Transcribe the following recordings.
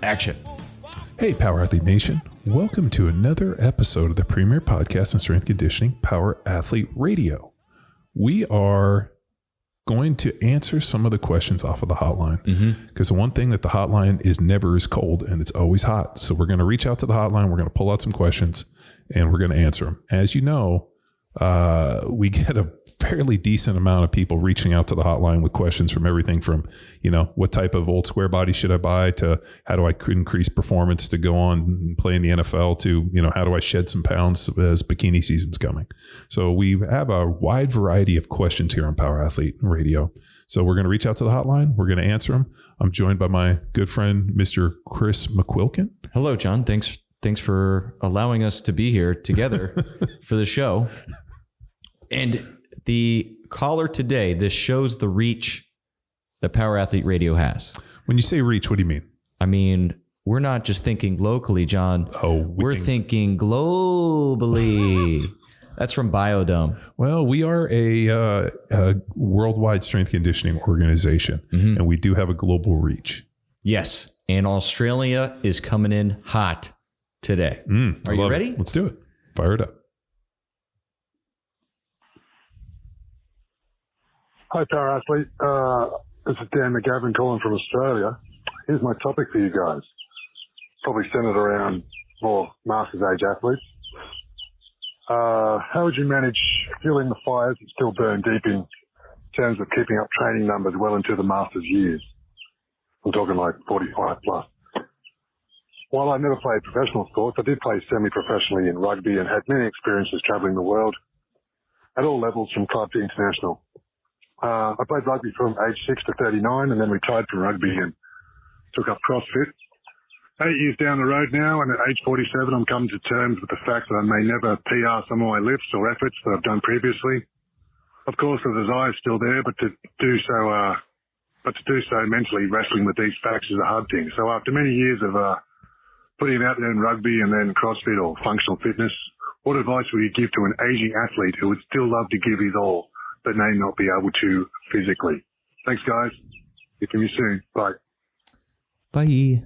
Action. Hey, Power Athlete Nation. Welcome to another episode of the premier podcast on strength conditioning, Power Athlete Radio. We are going to answer some of the questions off of the hotline because the one thing that the hotline is never is cold and it's always hot. So we're going to reach out to the hotline. We're going to pull out some questions and we're going to answer them. As you know, we get a fairly decent amount of people reaching out to the hotline with questions from everything from, what type of old square body should I buy to how do I increase performance to go on and play in the NFL to, how do I shed some pounds as bikini season's coming? So we have a wide variety of questions here on Power Athlete Radio. So we're going to reach out to the hotline. We're going to answer them. I'm joined by my good friend, Mr. Chris McQuilkin. Hello, John. Thanks for allowing us to be here together for the show. And the caller today, this shows the reach that Power Athlete Radio has. When you say reach, what do you mean? I mean, we're not just thinking locally, John. We're thinking globally. That's from Biodome. Well, we are a worldwide strength conditioning organization, and we do have a global reach. Yes. And Australia is coming in hot today. Are you ready? Let's do it. Fire it up. Hi, Power Athlete. This is Dan McGavin calling from Australia. Here's my topic for you guys. It's probably centered around more Masters age athletes. How would you manage fueling the fires that still burn deep in terms of keeping up training numbers well into the Masters years? I'm talking like 45 plus. While I never played professional sports, I did play semi-professionally in rugby and had many experiences traveling the world at all levels from club to international. I played rugby from age 6 to 39 and then retired from rugby and took up CrossFit. 8 years down the road now, and at age 47, I'm coming to terms with the fact that I may never PR some of my lifts or efforts that I've done previously. Of course, the desire is still there, but to do so mentally, wrestling with these facts is a hard thing. So after many years of putting it out there in rugby and then CrossFit or functional fitness, what advice would you give to an aging athlete who would still love to give his all, but may not be able to physically? Thanks, guys. Hear from you soon. Bye. Bye.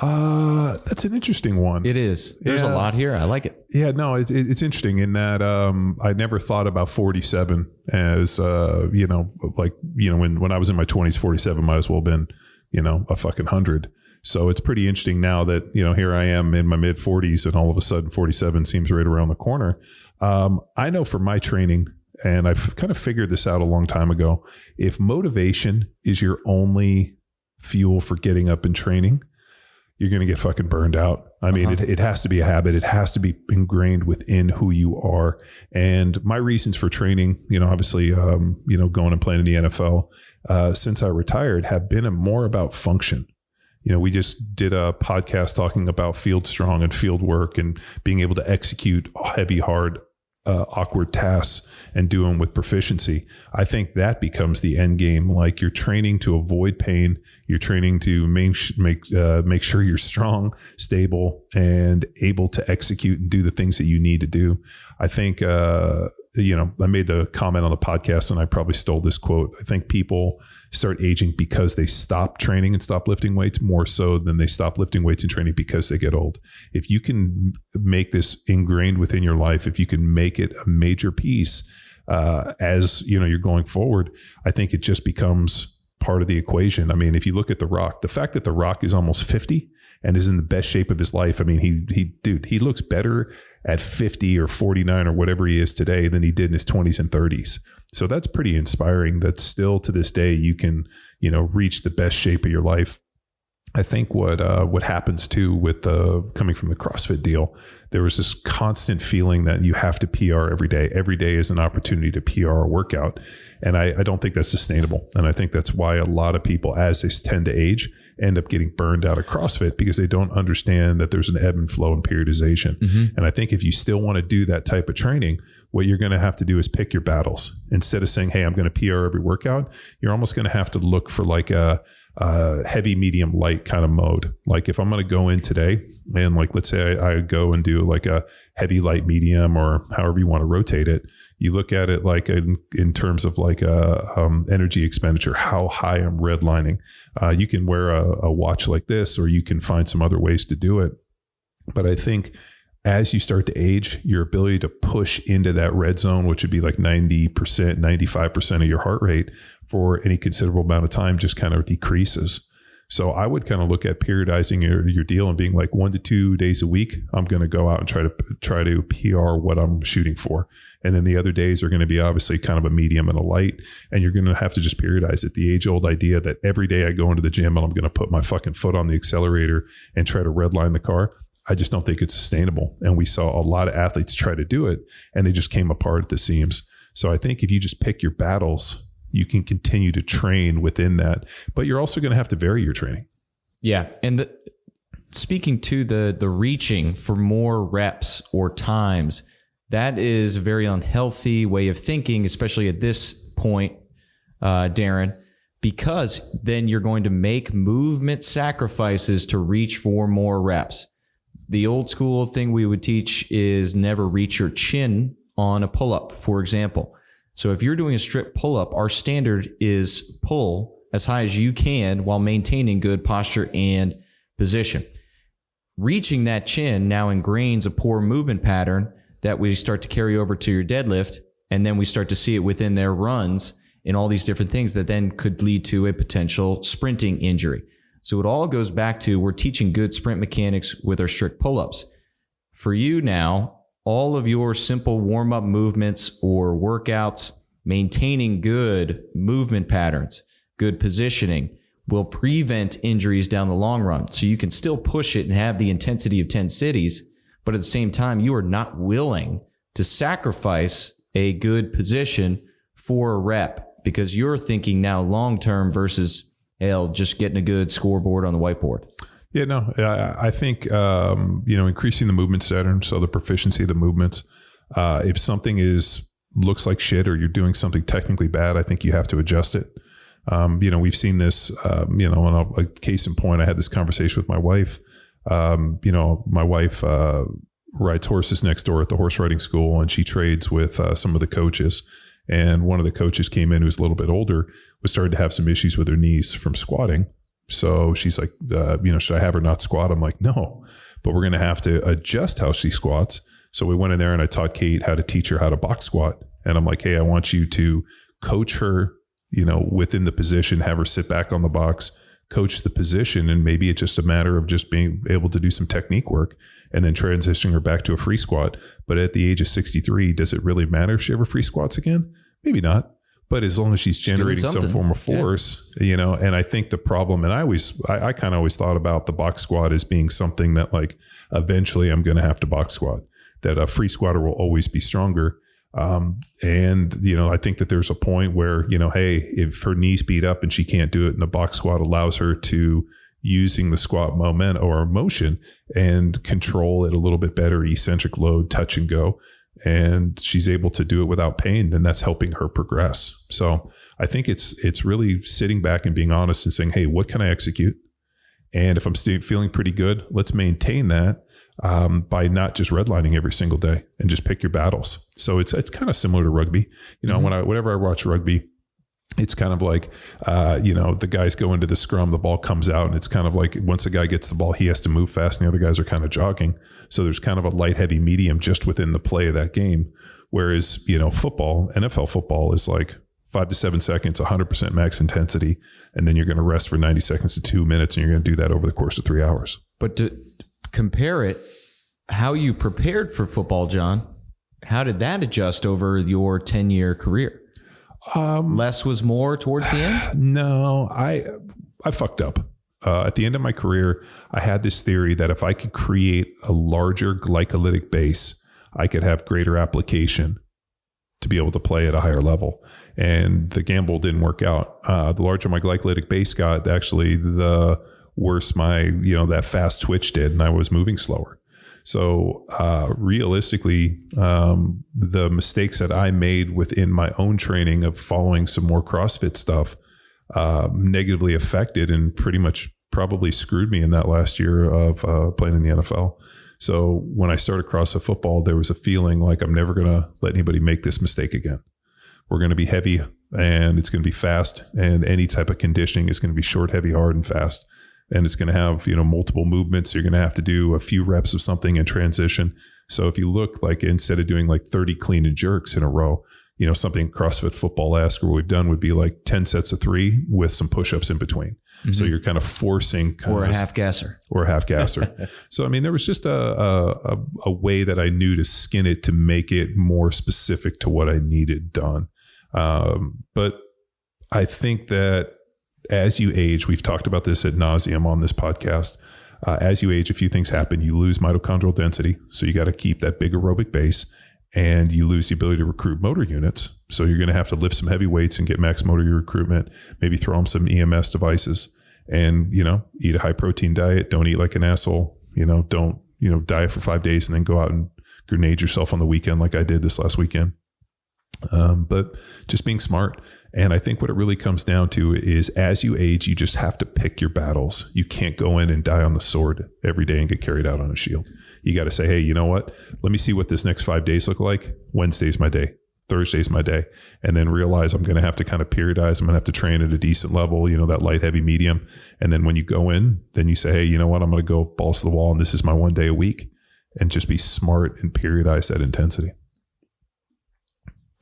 That's an interesting one. It is. There's a lot here. I like it. Yeah, no, it's interesting in that I never thought about 47 as, when I was in my 20s, 47 might as well have been, a fucking 100. So it's pretty interesting now that, here I am in my mid 40s and all of a sudden 47 seems right around the corner. I know from my training, and I've kind of figured this out a long time ago, if motivation is your only fuel for getting up and training, you're going to get fucking burned out. I mean, it has to be a habit. It has to be ingrained within who you are. And my reasons for training, obviously, going and playing in the NFL, since I retired have been more about function. We just did a podcast talking about field strong and field work and being able to execute heavy, hard, awkward tasks and do them with proficiency. I think that becomes the end game. Like, you're training to avoid pain. You're training to make sure you're strong, stable, and able to execute and do the things that you need to do. I think, I made the comment on the podcast and I probably stole this quote. I think people start aging because they stop training and stop lifting weights more so than they stop lifting weights and training because they get old. If you can make this ingrained within your life, if you can make it a major piece, as you're going forward, I think it just becomes part of the equation. I mean, if you look at The Rock, the fact that The Rock is almost 50 and is in the best shape of his life. I mean, he looks better at 50 or 49 or whatever he is today than he did in his 20s and 30s. So that's pretty inspiring that still to this day you can, reach the best shape of your life. I think what happens too with coming from the CrossFit deal, there was this constant feeling that you have to PR every day. Every day is an opportunity to PR a workout. And I don't think that's sustainable. And I think that's why a lot of people, as they tend to age, end up getting burned out of CrossFit because they don't understand that there's an ebb and flow and periodization. And I think if you still want to do that type of training, what you're going to have to do is pick your battles. Instead of saying, hey, I'm going to PR every workout, you're almost going to have to look for like a heavy, medium, light kind of mode. Like if I'm going to go in today and like, let's say I go and do do like a heavy, light, medium, or however you want to rotate it. You look at it like in terms of like energy expenditure, how high I'm redlining. You can wear a watch like this, or you can find some other ways to do it. But I think as you start to age, your ability to push into that red zone, which would be like 90%, 95% of your heart rate for any considerable amount of time, just kind of decreases. So I would kind of look at periodizing your deal and being like 1 to 2 days a week, I'm going to go out and try to PR what I'm shooting for. And then the other days are going to be obviously kind of a medium and a light. And you're going to have to just periodize it. The age old idea that every day I go into the gym and I'm going to put my fucking foot on the accelerator and try to redline the car, I just don't think it's sustainable. And we saw a lot of athletes try to do it and they just came apart at the seams. So I think if you just pick your battles, you can continue to train within that, but you're also going to have to vary your training. Yeah. And speaking to the reaching for more reps or times, that is a very unhealthy way of thinking, especially at this point, Darren, because then you're going to make movement sacrifices to reach for more reps. The old school thing we would teach is never reach your chin on a pull-up, for example. So if you're doing a strip pull-up, our standard is pull as high as you can while maintaining good posture and position. Reaching that chin now ingrains a poor movement pattern that we start to carry over to your deadlift, and then we start to see it within their runs and all these different things that then could lead to a potential sprinting injury. So it all goes back to we're teaching good sprint mechanics with our strict pull-ups. For you now, all of your simple warm-up movements or workouts, maintaining good movement patterns, good positioning, will prevent injuries down the long run. So you can still push it and have the intensity of 10 cities, but at the same time, you are not willing to sacrifice a good position for a rep because you're thinking now long-term versus, hell, just getting a good scoreboard on the whiteboard. Yeah, no, I think, increasing the movement pattern, so the proficiency of the movements. If something looks like shit or you're doing something technically bad, I think you have to adjust it. We've seen this, a case in point, I had this conversation with my wife. My wife rides horses next door at the horse riding school, and she trades with some of the coaches. And one of the coaches came in who's a little bit older, was starting to have some issues with her knees from squatting. So she's like, should I have her not squat? I'm like, no, but we're going to have to adjust how she squats. So we went in there and I taught Kate how to teach her how to box squat. And I'm like, hey, I want you to coach her, within the position, have her sit back on the box, coach the position. And maybe it's just a matter of just being able to do some technique work and then transitioning her back to a free squat. But at the age of 63, does it really matter if she ever free squats again? Maybe not. But as long as she's generating some form of force, and I think the problem, and I kind of always thought about the box squat as being something that like eventually I'm going to have to box squat, that a free squatter will always be stronger. I think that there's a point where, hey, if her knees beat up and she can't do it, and the box squat allows her to using the squat moment or motion and control it a little bit better, eccentric load, touch and go, and she's able to do it without pain, then that's helping her progress. So I think it's really sitting back and being honest and saying, hey, what can I execute? And if I'm still feeling pretty good, let's maintain that by not just redlining every single day and just pick your battles. So it's kind of similar to rugby. Whenever I watch rugby, it's kind of like, the guys go into the scrum, the ball comes out, and it's kind of like once a guy gets the ball, he has to move fast and the other guys are kind of jogging. So there's kind of a light, heavy, medium just within the play of that game. Whereas, football, NFL football is like 5 to 7 seconds, 100% max intensity. And then you're going to rest for 90 seconds to 2 minutes. And you're going to do that over the course of 3 hours. But to compare it, how you prepared for football, John, how did that adjust over your 10-year career? Less was more towards the end? No, I fucked up. At the end of my career, I had this theory that if I could create a larger glycolytic base, I could have greater application to be able to play at a higher level. And the gamble didn't work out. The larger my glycolytic base got, actually, the worse my, that fast twitch did, and I was moving slower. So realistically, the mistakes that I made within my own training of following some more CrossFit stuff negatively affected and pretty much probably screwed me in that last year of playing in the NFL. So when I started CrossFit football, there was a feeling like I'm never going to let anybody make this mistake again. We're going to be heavy and it's going to be fast, and any type of conditioning is going to be short, heavy, hard, and fast. And it's going to have, multiple movements. You're going to have to do a few reps of something in transition. So if you look like, instead of doing like 30 clean and jerks in a row, something CrossFit football-esque, or what we've done would be like 10 sets of 3 with some push-ups in between. Mm-hmm. So you're kind of forcing or a half gasser. So, there was just a way that I knew to skin it to make it more specific to what I needed done. But I think that as you age, we've talked about this ad nauseum on this podcast. As you age, a few things happen. You lose mitochondrial density. So you got to keep that big aerobic base, and you lose the ability to recruit motor units. So you're going to have to lift some heavy weights and get max motor recruitment, maybe throw on some EMS devices, and, eat a high protein diet. Don't eat like an asshole. Don't, diet for 5 days and then go out and grenade yourself on the weekend like I did this last weekend. But just being smart. And I think what it really comes down to is, as you age, you just have to pick your battles. You can't go in and die on the sword every day and get carried out on a shield. You got to say, hey, you know what? Let me see what this next 5 days look like. Wednesday's my day. Thursday's my day. And then realize I'm going to have to kind of periodize. I'm going to have to train at a decent level, that light, heavy, medium. And then when you go in, then you say, hey, you know what? I'm going to go balls to the wall, and this is my 1 day a week, and just be smart and periodize that intensity.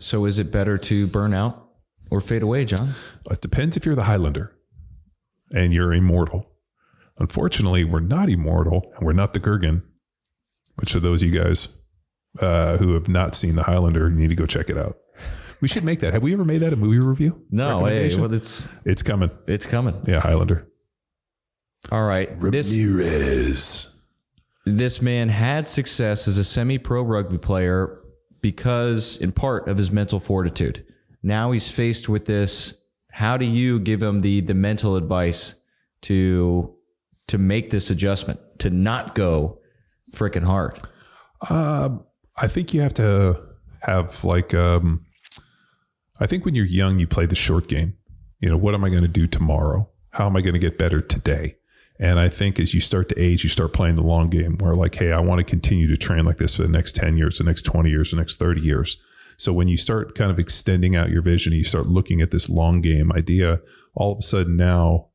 So is it better to burn out or fade away, John? It depends if you're the Highlander and you're immortal. Unfortunately, we're not immortal, and we're not the Gurgan, which for those of you guys who have not seen the Highlander, you need to go check it out. We should make that. Have we ever made that a movie review? No, it's coming. It's coming. Yeah, Highlander. All right. Ramirez. This man had success as a semi-pro rugby player because, in part, of his mental fortitude. Now he's faced with this. How do you give him the mental advice to make this adjustment, to not go freaking hard? I think you have to have I think when you're young, you play the short game. What am I going to do tomorrow? How am I going to get better today? And I think as you start to age, you start playing the long game where hey, I want to continue to train like this for the next 10 years, the next 20 years, the next 30 years. So when you start kind of extending out your vision, you start looking at this long game idea, all of a sudden now,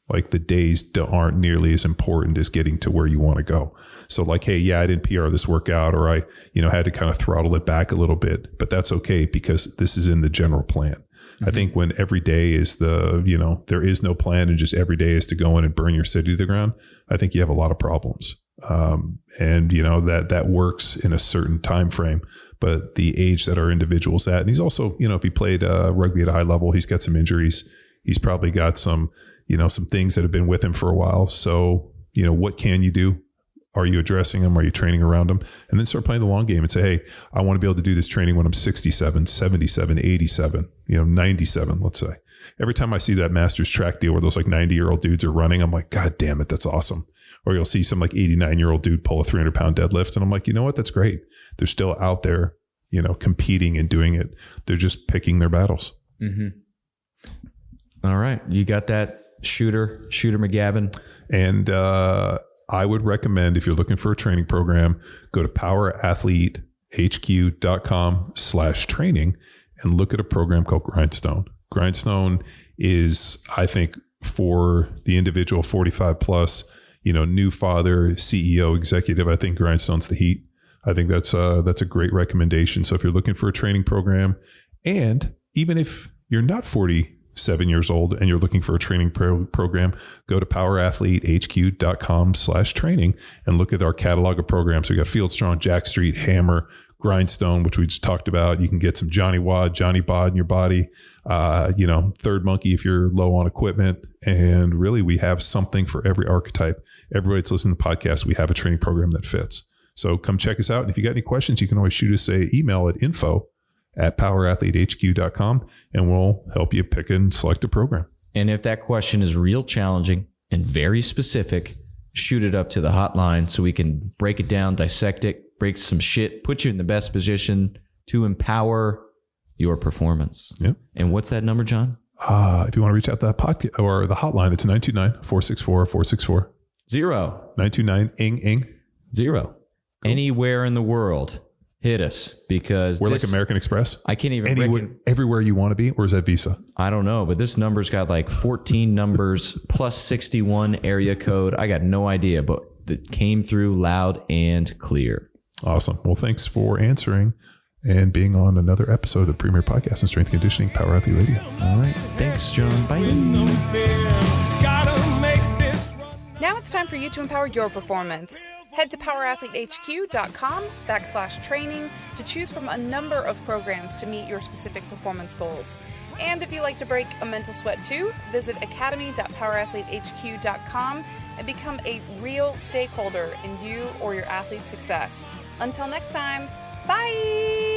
the days aren't nearly as important as getting to where you want to go. So hey, yeah, I didn't PR this workout, or I, had to kind of throttle it back a little bit, but that's okay because this is in the general plan. Mm-hmm. I think when every day is there is no plan and just every day is to go in and burn your city to the ground, I think you have a lot of problems. And that works in a certain time frame, but the age that our individual's at, and he's also, if he played rugby at a high level, he's got some injuries. He's probably got some things that have been with him for a while. So, what can you do? Are you addressing them? Are you training around them? And then start playing the long game and say, hey, I want to be able to do this training when I'm 67, 77, 87, 97, let's say. Every time I see that Masters track deal where those 90-year-old dudes are running, I'm like, God damn it, that's awesome. Or you'll see some 89-year-old dude pull a 300-pound deadlift. And I'm like, you know what? That's great. They're still out there, competing and doing it. They're just picking their battles. Mm-hmm. All right. You got that, Shooter McGavin. And I would recommend, if you're looking for a training program, go to powerathletehq.com/training and look at a program called Grindstone. Grindstone is, I think, for the individual 45 plus, new father, CEO, executive, I think Grindstone's the heat. I think that's a great recommendation. So if you're looking for a training program, and even if you're not 47 years old and you're looking for a training program, go to powerathletehq.com/training and look at our catalog of programs. We got Field Strong, Jack Street, Hammer, Grindstone, which we just talked about. You can get some Johnny Wad, Johnny Bod in your body, Third Monkey if you're low on equipment. And really, we have something for every archetype. Everybody that's listening to the podcast, we have a training program that fits. So come check us out. And if you got any questions, you can always shoot us an email at info@powerathletehq.com and we'll help you pick and select a program. And if that question is real challenging and very specific, shoot it up to the hotline so we can break it down, dissect it, break some shit, put you in the best position to empower your performance. Yep. And what's that number, John? If you want to reach out to that podcast or the hotline, it's 929-464-464. 0 929-ing-ing. 0. Anywhere in the world, hit us because we're like American Express. I can't even everywhere you want to be, or is that Visa? I don't know, but this number's got like 14 numbers plus 61 area code. I got no idea, but it came through loud and clear. Awesome. Well, thanks for answering and being on another episode of the Premier Podcast and Strength Conditioning Power Athlete Radio. All right. Thanks, John. Bye. Now it's time for you to empower your performance. Head to powerathletehq.com/training to choose from a number of programs to meet your specific performance goals. And if you like to break a mental sweat too, visit academy.powerathletehq.com and become a real stakeholder in you or your athlete's success. Until next time, bye!